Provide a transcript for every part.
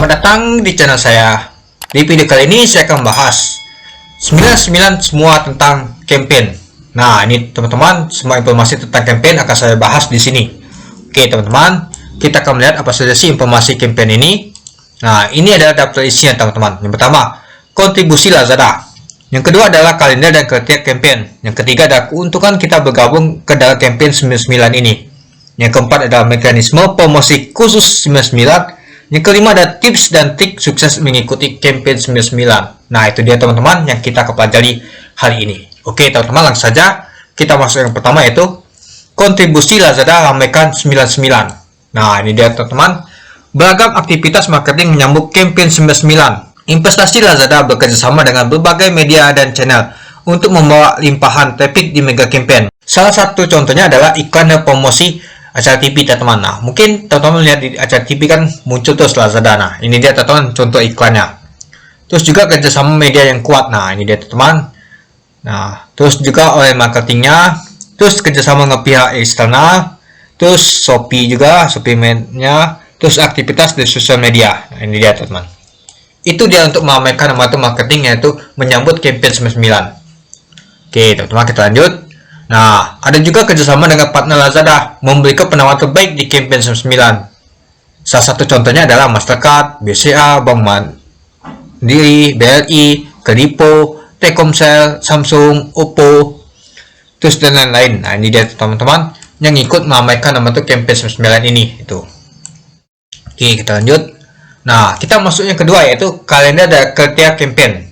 Selamat datang di channel saya. Di video kali ini saya akan bahas 99 semua tentang campaign. Nah, ini teman-teman, semua informasi tentang campaign akan saya bahas di sini. Oke, teman-teman, kita akan melihat apa saja sih informasi campaign ini. Nah, ini adalah daftar isinya, teman-teman. Yang pertama, kontribusi Lazada. Yang kedua adalah kalender dan kriteria campaign. Yang ketiga adalah keuntungan kita bergabung ke dalam campaign 99 ini. Yang keempat adalah mekanisme promosi khusus 99. Yang kelima ada tips dan trik sukses mengikuti campaign 99. Nah, itu dia teman-teman yang kita akan pelajari hari ini. Oke, teman-teman, langsung saja kita masuk yang pertama, yaitu kontribusi Lazada ramaikan 99. Nah, ini dia teman-teman. Beragam aktivitas marketing menyambut campaign 99. Investasi Lazada bekerjasama dengan berbagai media dan channel untuk membawa limpahan traffic di mega campaign. Salah satu contohnya adalah iklan dan promosi acara TV, teman-teman. Nah, mungkin teman-teman lihat di acara TV kan muncul terus Lazada. Nah, ini dia teman-teman contoh iklannya. Terus juga kerjasama media yang kuat. Nah, ini dia teman-teman. Nah, terus juga oleh marketingnya. Terus kerjasama dengan pihak eksternal. Terus Shopee juga, suplemennya. Terus aktivitas di sosial media. Nah, ini dia teman-teman. Itu dia untuk memamerkan nama itu marketing, yaitu menyambut campaign 99. Oke, teman-teman, kita lanjut. Nah, ada juga kerjasama dengan partner Lazada memberikan penawaran terbaik di campaign 99. Salah satu contohnya adalah Mastercard, BCA, Bank Mandiri, BRI, Kredivo, Telkomsel, Samsung, Oppo, terus dan lain-lain. Nah, ini dia teman-teman yang ikut memamerkan nama itu campaign 99 ini itu. Oke, kita lanjut. Nah, kita masuk yang kedua, yaitu kalender dan kriteria campaign.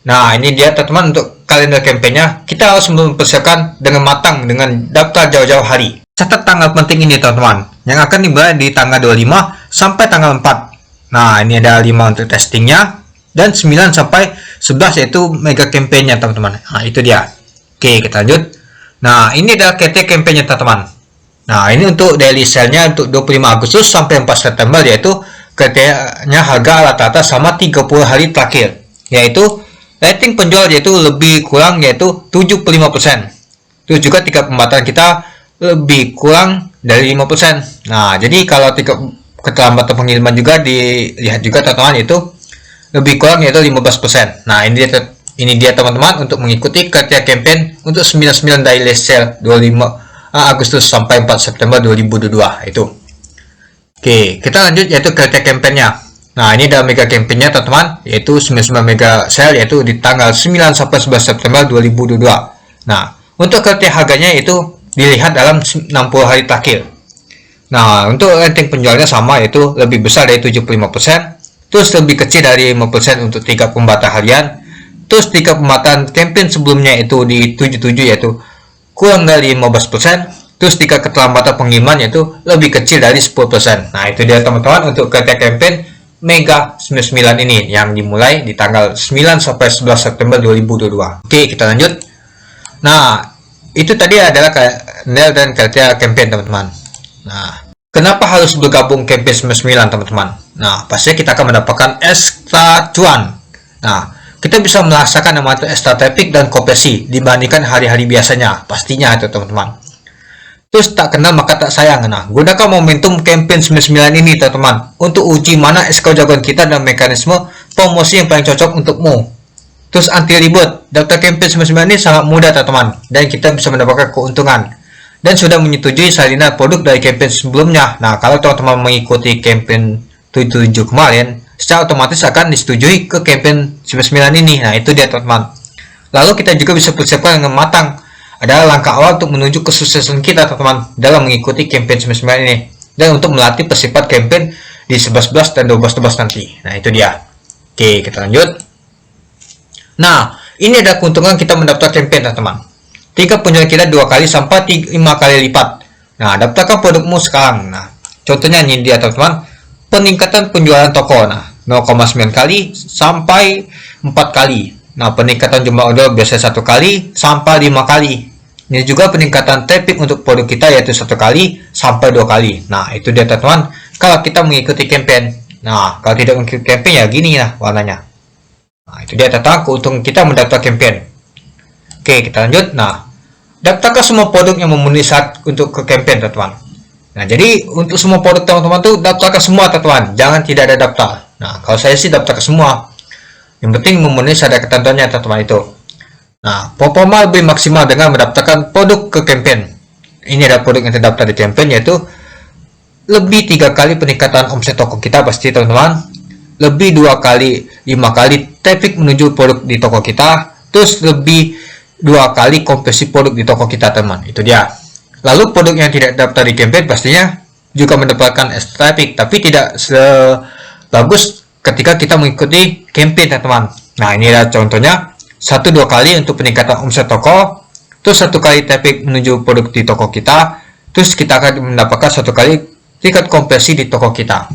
Nah, ini dia teman-teman untuk kalender campaignnya. Kita harus mempersiapkan dengan matang dengan daftar jauh-jauh hari. Catat tanggal penting ini, teman-teman, yang akan dimulai di tanggal 25 sampai tanggal 4. Nah, ini ada 5 untuk testingnya dan 9 sampai 11 yaitu mega campaignnya, teman-teman. Nah, itu dia. Oke, kita lanjut. Nah, ini adalah kriteria campaignnya, teman-teman. Nah, ini untuk daily sale-nya untuk 25 Agustus sampai 4 September, yaitu kriterianya harga rata-rata sama 30 hari terakhir, yaitu rating penjual yaitu lebih kurang yaitu 75%. Terus juga tingkat pembatalan kita lebih kurang dari 5%. Nah, jadi kalau tingkat keterlambatan pengiriman juga dilihat juga, teman-teman, yaitu lebih kurang yaitu 15%. Nah, ini dia teman-teman untuk mengikuti kriteria campaign untuk 99 daily sale 25 Agustus sampai 4 September 2022 itu. Oke, kita lanjut yaitu kriteria campaign-nya. Nah, ini adalah mega campaign-nya, teman-teman, yaitu 99 mega sale yaitu di tanggal 9 sampai 11 September 2022. Nah, untuk kriteria harganya itu dilihat dalam 60 hari terakhir. Nah, untuk rating penjualnya sama, yaitu lebih besar dari 75%, terus lebih kecil dari 5% untuk tingkat pembatalan harian, terus tingkat pembatalan campaign sebelumnya itu di 77 yaitu kurang dari 15%, terus tingkat keterlambatan pengiriman yaitu lebih kecil dari 10%. Nah, itu dia teman-teman untuk kriteria campaign Mega 99 ini yang dimulai di tanggal 9 sampai 11 September 2022. Oke, kita lanjut. Nah, itu tadi adalah kalender dan kriteria campaign, teman-teman. Nah, kenapa harus bergabung campaign 99, teman-teman? Nah, pastinya kita akan mendapatkan ekstra cuan. Nah, kita bisa merasakan nama itu ekstra traffic dan konversi dibandingkan hari-hari biasanya. Pastinya itu, teman-teman. Terus tak kenal maka tak sayang. Nah, gunakan momentum campaign 99 ini, teman-teman, untuk uji mana SKU jagoan kita dan mekanisme promosi yang paling cocok untukmu. Terus anti ribet. Daftar campaign 99 ini sangat mudah, teman-teman, dan kita bisa mendapatkan keuntungan. Dan sudah menyetujui salinan produk dari campaign sebelumnya. Nah, kalau teman-teman mengikuti campaign 77 kemarin, secara otomatis akan disetujui ke campaign 99 ini. Nah, itu dia, teman-teman. Lalu kita juga bisa persiapkan dengan matang. Adalah langkah awal untuk menuju kesuksesan kita, teman-teman, dalam mengikuti campaign 99 ini, dan untuk melatih persifat campaign di 11 dan 12 nanti. Nah, itu dia. Oke, kita lanjut. Nah, ini ada keuntungan kita mendaftar campaign, teman-teman. Tingkat penjualan kita 2 kali sampai 5 kali lipat. Nah, daftarkan produkmu sekarang. Nah, contohnya ini dia, teman-teman, peningkatan penjualan toko. Nah, 0,9 kali sampai 4 kali. Nah, peningkatan jumlah order biasanya 1 kali sampai 5 kali. Ini juga peningkatan traffic untuk produk kita yaitu 1 kali sampai 2 kali. Nah, itu dia, teman-teman, kalau kita mengikuti campaign. Nah, kalau tidak mengikuti campaign ya gini lah warnanya. Nah, itu dia, teman-teman, keuntungan kita mendaftar campaign. Oke, kita lanjut. Nah, daftarkan semua produk yang memenuhi syarat untuk ke campaign, teman-teman. Nah, jadi untuk semua produk teman-teman tuh daftarkan semua teman-teman, jangan tidak ada daftar. Nah, kalau saya sih daftar ke semua. Yang penting memenuhi syarat ketentuannya teman-teman itu. Nah, performa lebih maksimal dengan mendaftarkan produk ke campaign. Ini ada produk yang terdaftar di campaign, yaitu lebih 3 kali peningkatan omset toko kita pasti teman-teman, lebih 2 kali 5 kali traffic menuju produk di toko kita, terus lebih 2 kali konversi produk di toko kita teman. Itu dia. Lalu produk yang tidak daftar di campaign pastinya juga mendapatkan traffic, tapi tidak sebagus ketika kita mengikuti campaign teman-teman. Nah, ini adalah contohnya 1-2 kali untuk peningkatan omset toko, terus 1 kali traffic menuju produk di toko kita, terus kita akan mendapatkan 1 kali tingkat konversi di toko kita.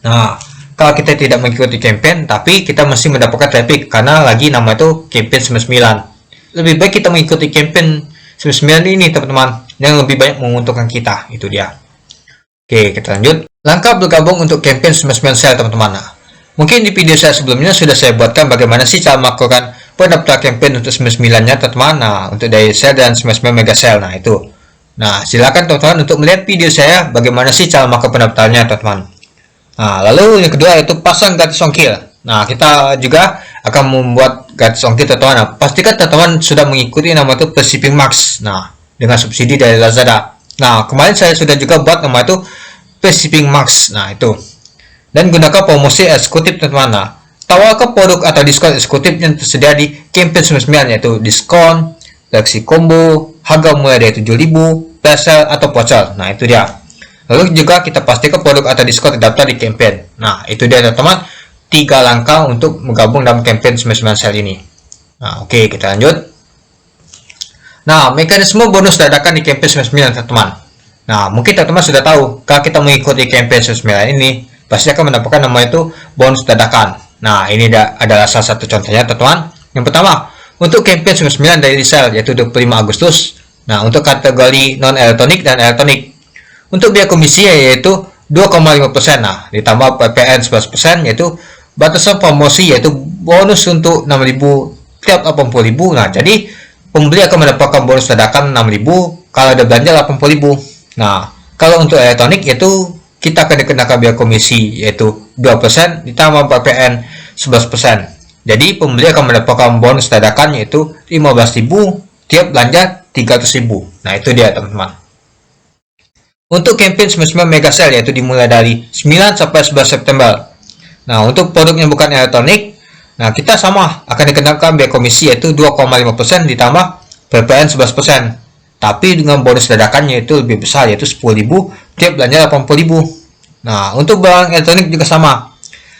Nah, kalau kita tidak mengikuti campaign, tapi kita mesti mendapatkan traffic karena lagi nama itu campaign 99. Lebih baik kita mengikuti campaign 99 ini teman-teman, yang lebih banyak menguntungkan kita. Itu dia. Oke, kita lanjut. Langkah bergabung untuk campaign 99 sale teman-teman. Nah, mungkin di video saya sebelumnya sudah saya buatkan bagaimana sih cara melakukan pendaftar campaign untuk 99-nya teman-teman. Nah, untuk daily sale dan 99 mega sale. Nah, itu. Nah, silakan teman-teman untuk melihat video saya bagaimana sih cara melakukan pendaftarannya teman-teman. Nah, lalu yang kedua yaitu pasang gratis ongkir. Nah, kita juga akan membuat gratis ongkir teman-teman. Nah, pastikan teman-teman sudah mengikuti nama itu Shipping Max. Nah, dengan subsidi dari Lazada. Nah, kemarin saya sudah juga buat nama itu Shipping Max. Nah, itu. Dan gunakan promosi eksekutif teman-teman. Nah, tawarkan produk atau diskon eksekutif yang tersedia di campaign 99, yaitu diskon, reaksi combo, harga mulai dari 7.000, flash atau voucher. Nah, itu dia. Lalu juga kita pastikan produk atau diskon terdaftar di campaign. Nah, itu dia teman-teman, 3 langkah untuk menggabung dalam campaign 99 sale ini. Nah, oke, kita lanjut. Nah, mekanisme bonus dadakan di campaign 99 teman-teman. Nah, mungkin teman-teman sudah tahu, kalau kita mengikuti campaign 99 ini, pasti akan mendapatkan nama itu bonus dadakan. Nah, ini adalah salah satu contohnya teman-teman. Yang pertama, untuk campaign 99 daily sale, yaitu 25 Agustus. Nah, untuk kategori non-elektronik dan elektronik. Untuk biaya komisi yaitu 2,5%. Nah, ditambah PPN 11%, yaitu batasan promosi, yaitu bonus untuk 6.000 tiap 80.000. Nah, jadi pembeli akan mendapatkan bonus dadakan 6.000 kalau ada belanja 80.000. Nah, kalau untuk elektronik yaitu kita akan dikenakan biaya komisi yaitu 2% ditambah PPN 11%. Jadi pembeli akan mendapatkan bonus dadakan yaitu 15.000 tiap belanja 300.000. Nah, itu dia teman-teman. Untuk campaign 99 mega sale yaitu dimulai dari 9 sampai 11 September. Nah, untuk produk yang bukan elektronik, nah kita sama akan dikenakan biaya komisi yaitu 2,5% ditambah PPN 11%. Tapi dengan bonus dadakannya itu lebih besar yaitu 10.000 tiap belanja 80.000. Nah, untuk barang elektronik juga sama.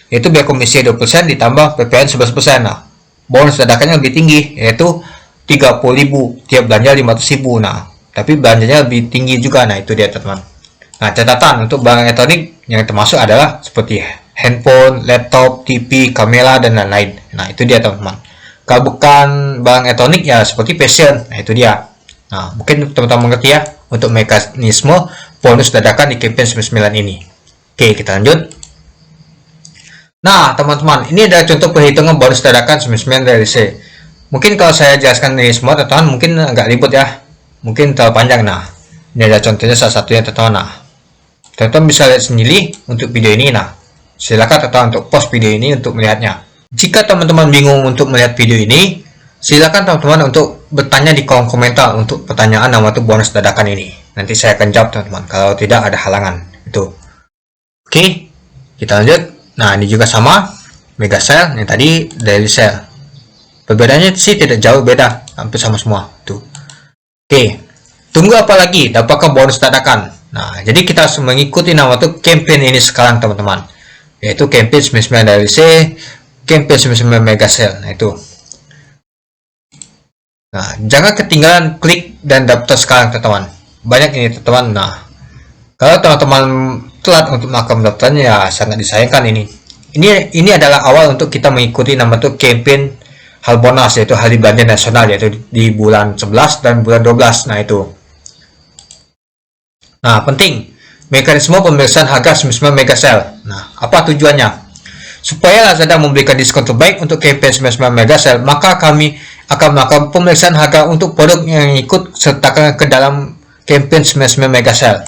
Yaitu biaya komisi 2% ditambah PPN 11%. Nah, bonus dadakannya lebih tinggi yaitu 30.000 tiap belanja 500.000. Nah, tapi belanjanya lebih tinggi juga. Nah, itu dia teman-teman. Nah, catatan untuk barang elektronik yang termasuk adalah seperti handphone, laptop, TV, kamera, dan lain-lain. Nah, itu dia teman-teman. Kalau bukan barang elektronik ya seperti fashion. Nah, itu dia. Nah, mungkin teman-teman mengerti ya untuk mekanisme bonus dadakan di campaign 99 ini. Oke, kita lanjut. Nah, teman-teman, ini adalah contoh perhitungan bonus dadakan 99 dari C. Mungkin kalau saya jelaskan ini semua, teman-teman mungkin agak ribut ya. Mungkin terlalu panjang. Nah, ini ada contohnya salah satunya teman-teman. Nah, teman-teman bisa lihat sendiri untuk video ini. Nah, silakan teman-teman untuk pause video ini untuk melihatnya. Jika teman-teman bingung untuk melihat video ini, silakan teman-teman untuk bertanya di kolom komentar untuk pertanyaan nama itu bonus dadakan ini. Nanti saya akan jawab teman-teman kalau tidak ada halangan. Itu. Oke, kita lanjut. Nah, ini juga sama mega sale yang tadi daily sale. Perbedaannya sih tidak jauh beda, hampir sama semua. Tuh. Oke, tunggu apa lagi? Dapatkan bonus dadakan. Nah, jadi kita harus mengikuti nama itu campaign ini sekarang teman-teman. Yaitu campaign 99 daily sale, campaign 99 mega sale. Nah, itu. Nah, jangan ketinggalan klik dan daftar sekarang teman-teman. Banyak ini teman-teman. Nah, kalau teman-teman telat untuk melakukan pendaftarannya ya sangat disayangkan ini. Ini adalah awal untuk kita mengikuti nama itu campaign Harbolnas, yaitu hari belanja nasional, yaitu di bulan 11 dan bulan 12. Nah, itu. Nah, penting mekanisme pemeriksaan harga 99 mega sale. Nah, apa tujuannya? Supaya Lazada memberikan diskon terbaik untuk campaign 99 mega sale, maka kami akan melakukan pemeriksaan harga untuk produk yang ikut sertakan ke dalam campaign 99 mega sale.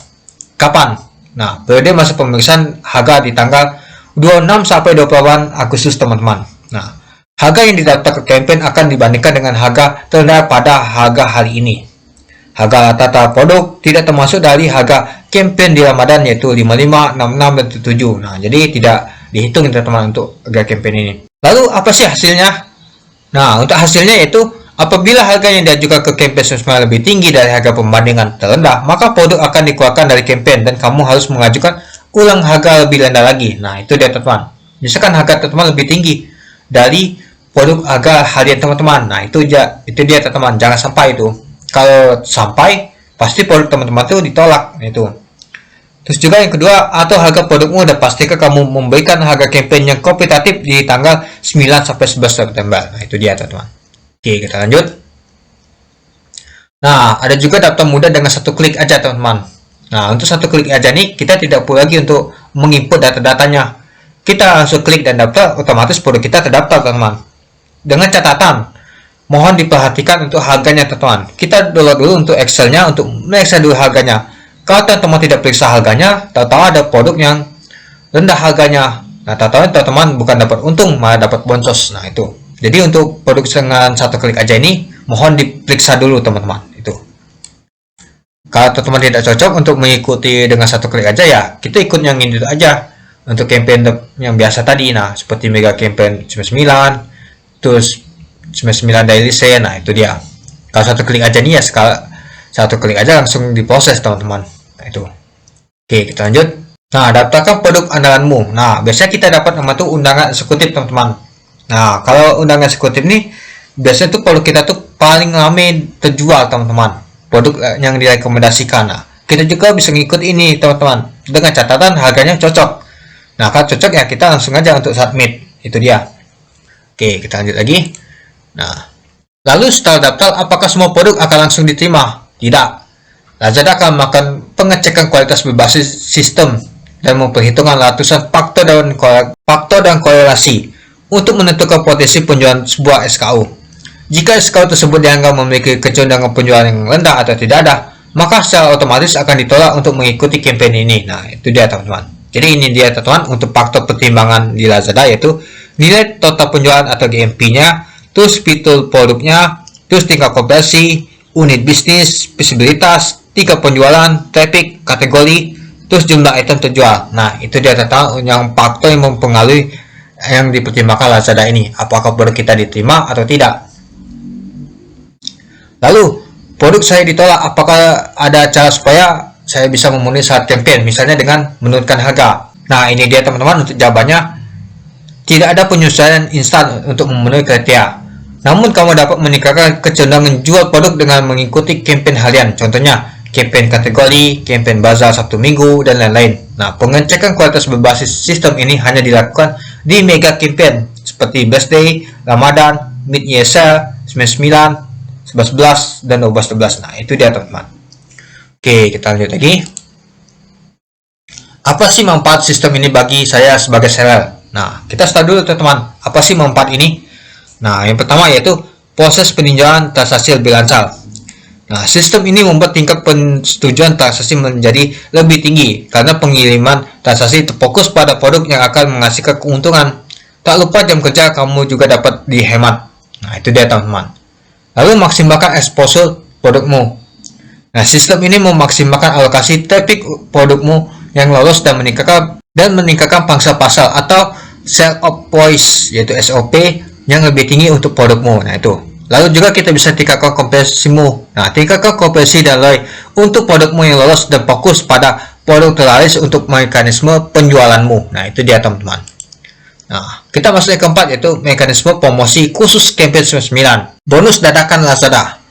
kapan? Nah, periode masa pemeriksaan harga di tanggal 26 sampai 28 Agustus teman-teman. Nah, harga yang didaftar ke campaign akan dibandingkan dengan harga terendah pada harga hari ini. Harga rata-rata produk tidak termasuk dari harga campaign di Ramadan yaitu 55, 66, dan 77. Nah, jadi tidak dihitung teman-teman untuk harga campaign ini. Lalu apa sih hasilnya? Nah, untuk hasilnya yaitu apabila harga yang diajukan ke campaign sebenarnya lebih tinggi dari harga pembandingan terendah, maka produk akan dikeluarkan dari campaign dan kamu harus mengajukan ulang harga lebih rendah lagi. Nah, itu dia teman-teman. Misalkan harga teman-teman lebih tinggi dari produk harga harian teman-teman. Nah, itu dia teman-teman. Jangan sampai itu. Kalau sampai, pasti produk teman-teman itu ditolak. Itu. Terus juga yang kedua, atau harga produkmu udah pastikan kamu memberikan harga campaign yang kompetitif di tanggal 9 sampai 11 September. Nah, itu dia teman-teman. Oke, kita lanjut. Nah, ada juga daftar mudah dengan satu klik aja teman-teman. Nah, untuk satu klik aja nih, kita tidak perlu lagi untuk menginput data-datanya. Kita langsung klik dan daftar, otomatis produk kita terdaftar teman-teman. Dengan catatan, mohon diperhatikan untuk harganya teman-teman. Kita download dulu untuk Excel-nya untuk meriksa dulu harganya. Kalau teman-teman tidak periksa harganya, tahu-tahu ada produk yang rendah harganya. Nah, tahu-tahu teman-teman bukan dapat untung, malah dapat boncos. Nah, itu. Jadi untuk produk dengan satu klik aja ini, mohon diperiksa dulu teman-teman. Itu. Kalau teman-teman tidak cocok untuk mengikuti dengan satu klik aja ya, kita ikut yang ini aja. Untuk campaign yang biasa tadi, nah seperti mega campaign 99, terus 99 daily sale, nah itu dia. Kalau satu klik aja nih ya, satu klik aja langsung diproses teman-teman. Nah itu. Oke, kita lanjut. Nah, daftarkan produk andalanmu. Nah, biasanya kita dapat nama tuh undangan eksekutif teman-teman. Nah, kalau undangan eksekutif nih, biasanya tuh produk kita tuh paling rame terjual teman-teman. Produk yang direkomendasikan. Nah, kita juga bisa ngikut ini teman-teman. Dengan catatan harganya cocok. Nah, kalau cocok ya kita langsung aja untuk submit. Itu dia. Oke, kita lanjut lagi. Nah, lalu setelah daftar, apakah semua produk akan langsung diterima? Tidak. Lazada akan melakukan pengecekan kualitas berbasis sistem dan memperhitungkan ratusan faktor dan korelasi untuk menentukan potensi penjualan sebuah SKU. Jika SKU tersebut dianggap memiliki kecenderungan penjualan yang rendah atau tidak ada, maka secara otomatis akan ditolak untuk mengikuti campaign ini. Nah, itu dia teman-teman. Jadi ini dia teman-teman untuk faktor pertimbangan di Lazada, yaitu nilai total penjualan atau GMP-nya, terus fitur produknya, terus tingkat konversi, unit bisnis, visibilitas, tingkat penjualan, traffic, kategori, terus jumlah item terjual. Nah, itu dia teman-teman yang faktor yang mempengaruhi yang dipertimbangkan Lazada ini, apakah produk kita diterima atau tidak. Lalu, produk saya ditolak, apakah ada cara supaya saya bisa memenuhi syarat campaign, misalnya dengan menurunkan harga? Nah, ini dia teman-teman untuk jawabannya. Tidak ada penyesuaian instan untuk memenuhi kriteria. Namun, kamu dapat meningkatkan kecenderungan jual produk dengan mengikuti campaign harian. Contohnya, campaign kategori, campaign bazar Sabtu Minggu, dan lain-lain. Nah, pengecekan kualitas berbasis sistem ini hanya dilakukan di mega campaign seperti birthday, Ramadan, mid-year sale, 99, 11, dan 12. Nah, itu dia teman-teman. Oke, kita lanjut lagi. Apa sih manfaat sistem ini bagi saya sebagai seller? Nah, kita start dulu teman-teman. Apa sih manfaat ini? Nah, yang pertama yaitu proses peninjauan transaksi lebih lancar. Nah, sistem ini membuat tingkat persetujuan transaksi menjadi lebih tinggi karena pengiriman transaksi terfokus pada produk yang akan menghasilkan keuntungan. Tak lupa jam kerja kamu juga dapat dihemat. Nah, itu dia teman-teman. Lalu maksimalkan exposure produkmu. Nah, sistem ini memaksimalkan alokasi traffic produkmu yang lolos dan meningkatkan pangsa pasar atau sale of price, yaitu SOP yang lebih tinggi untuk produkmu. Nah, itu. Lalu juga kita bisa tingkatkan konversimu. Nah, tingkatkan konversi dan ROI untuk produkmu yang lolos dan fokus pada produk terlaris untuk mekanisme penjualanmu. Nah, itu dia teman-teman. Nah, kita masuk yang keempat yaitu mekanisme promosi khusus campaign 99. Bonus dadakan Lazada.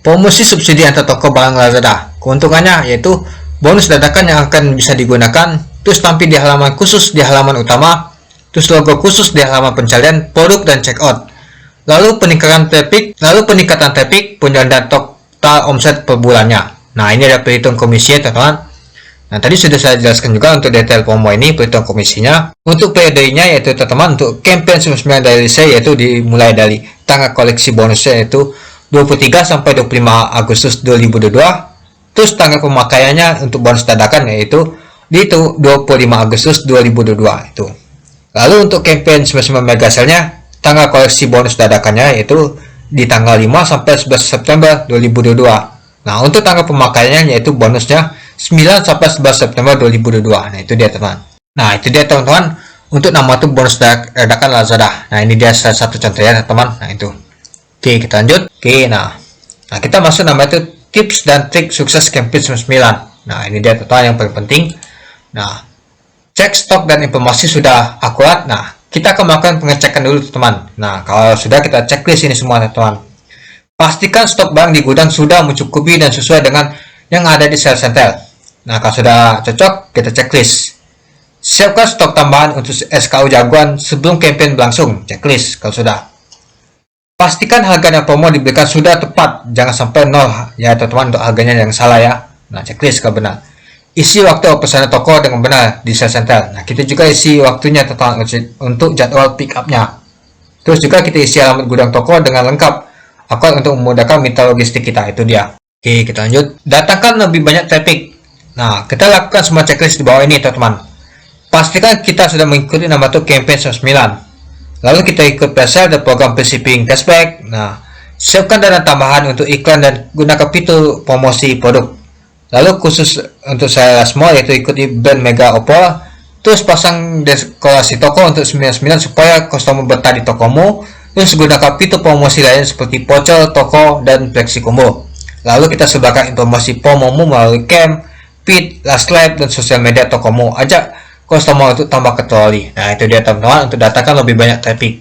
Promosi subsidi antar toko barang Lazada. Keuntungannya yaitu bonus dadakan yang akan bisa digunakan, terus tampil di halaman khusus di halaman utama, terus logo khusus di halaman pencarian produk dan checkout. Lalu peningkatan traffic, penjualan dan total omset per bulannya. Nah, ini ada perhitungan komisi ya teman-teman. Nah, tadi sudah saya jelaskan juga untuk detail promo ini, perhitungan komisinya. Untuk periodenya yaitu teman-teman untuk campaign 99 daily sale yaitu dimulai dari tanggal koleksi bonusnya yaitu 23 sampai 25 Agustus 2022. Terus tanggal pemakaiannya untuk bonus dadakan yaitu di itu 25 Agustus 2022 itu. Lalu untuk campaign 99 mega sale-nya, tanggal koleksi bonus dadakannya yaitu di tanggal 5 sampai 11 September 2022. Nah, untuk tanggal pemakaiannya yaitu bonusnya 9 sampai 11 September 2022. Nah, itu dia teman. Nah, itu dia teman-teman untuk nama tuh bonus dadakan Lazada. Nah, ini dia salah satu contohnya teman. Nah, itu. Oke, kita lanjut. Oke, nah kita masuk nama itu tips dan trik sukses campaign 99. Nah, ini dia teman yang paling penting. Nah, cek stok dan informasi sudah akurat. Nah, kita akan melakukan pengecekan dulu teman. Nah, kalau sudah kita checklist ini semua teman. Pastikan stok barang di gudang sudah mencukupi dan sesuai dengan yang ada di sales center. Nah, kalau sudah cocok, kita checklist. Siapkan stok tambahan untuk SKU jagoan sebelum campaign berlangsung. Checklist kalau sudah. Pastikan harga dan promo diberikan sudah tepat, jangan sampai nol ya teman-teman untuk harganya yang salah ya. Nah, checklist kalau benar. Isi waktu pesanan toko dengan benar di sales center. Nah, kita juga isi waktunya teman untuk jadwal pick up-nya. Terus juga kita isi alamat gudang toko dengan lengkap, akurat untuk memudahkan mitra logistik kita. Itu dia. Oke, kita lanjut. Datangkan lebih banyak traffic. Nah, kita lakukan semua checklist di bawah ini teman-teman. Pastikan kita sudah mengikuti nama tuh campaign 99. Lalu kita ikut pre-sale dan program free shipping cashback. Nah, siapkan dana tambahan untuk iklan dan gunakan fitur promosi produk. Lalu khusus untuk saya small yaitu ikuti brand Mega Oppo. Terus pasang dekorasi toko untuk 99 supaya customer betah di tokomu. Terus gunakan fitur promosi lain seperti voucher, toko, dan flexi combo. Lalu kita sebarkan informasi promomu melalui camp, feed, last live, dan sosial media tokomu. Ajak customer untuk tambah ke troli. Nah, itu dia teman-teman untuk datangkan lebih banyak traffic.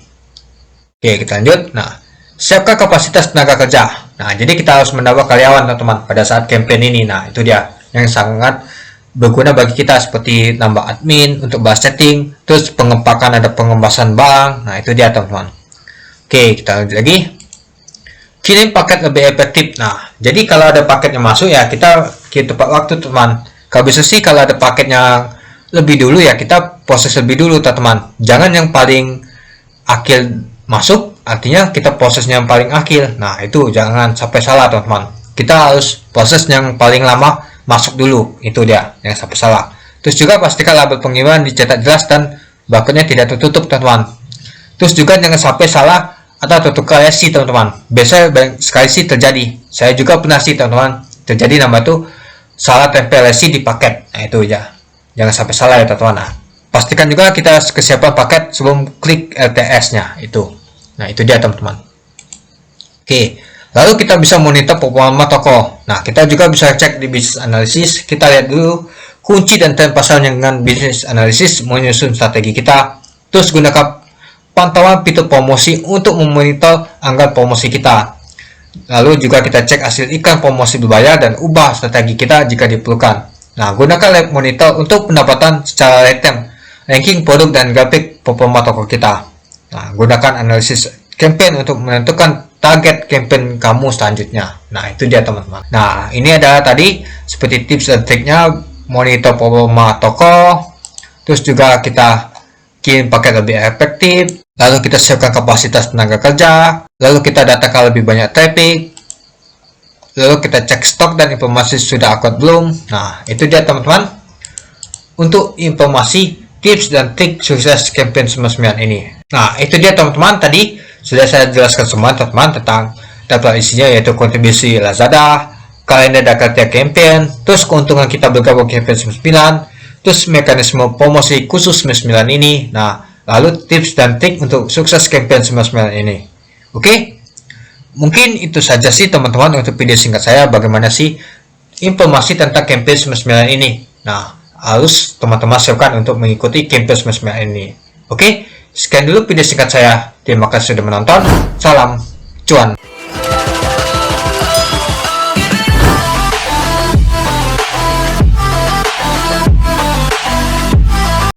Oke, kita lanjut. Nah, siapkan kapasitas tenaga kerja. Nah, jadi kita harus menambah karyawan teman-teman pada saat campaign ini. Nah, itu dia yang sangat berguna bagi kita seperti nambah admin untuk bahas setting, terus pengempakan ada pengembasan barang. Nah, itu dia teman-teman. Oke, kita lanjut lagi. Kirim paket lebih efektif. Nah, jadi kalau ada paketnya masuk ya kita tepat waktu teman. Kalau bisa sih kalau ada paketnya lebih dulu ya kita proses lebih dulu teman-teman. Jangan yang paling akhir masuk, artinya kita prosesnya yang paling akhir. Nah, itu jangan sampai salah teman-teman. Kita harus proses yang paling lama masuk dulu. Itu dia yang sampai salah. Terus juga pastikan label pengiriman dicetak jelas dan barcode-nya tidak tertutup teman-teman. Terus juga jangan sampai salah atau tertukar resi teman-teman. Biasanya banyak sekali sih terjadi. Saya juga pernah sih teman-teman terjadi nama itu salah tempel resi di paket. Nah, itu ya. Jangan sampai salah ya teman-teman. Nah, pastikan juga kita kesiapan paket sebelum klik LTS-nya itu. Nah, itu dia teman-teman. Oke, lalu kita bisa monitor performa toko. Nah, kita juga bisa cek di bisnis analisis. Kita lihat dulu kunci dan tren pasar dengan bisnis analisis menyusun strategi kita. Terus gunakan pantauan fitur promosi untuk memonitor anggaran promosi kita. Lalu juga kita cek hasil iklan promosi berbayar dan ubah strategi kita jika diperlukan. Nah, gunakan live monitor untuk pendapatan secara real time, ranking produk dan grafik performa toko kita. Nah, gunakan analisis campaign untuk menentukan target campaign kamu selanjutnya. Nah, itu dia teman-teman. Nah, ini adalah tadi seperti tips dan triknya monitor performa toko. Terus juga kita kirim paket lebih efektif. Lalu kita siapkan kapasitas tenaga kerja. Lalu kita datangkan lebih banyak traffic. Lalu kita cek stok dan informasi sudah akurat belum. Nah, itu dia teman-teman untuk informasi tips dan trik sukses campaign 99 ini. Nah, itu dia teman-teman, tadi sudah saya jelaskan semua teman-teman tentang daftar isinya, yaitu kontribusi Lazada, kalender daftar campaign, terus keuntungan kita bergabung campaign 99, terus mekanisme promosi khusus 99 ini. Nah, lalu tips dan trik untuk sukses campaign 99 ini. Oke? Mungkin itu saja sih teman-teman untuk video singkat saya bagaimana sih informasi tentang campaign 99 ini. Nah, harus teman-teman siapkan untuk mengikuti campaign 99 ini. Oke, sekian dulu video singkat saya. Terima kasih sudah menonton. Salam cuan.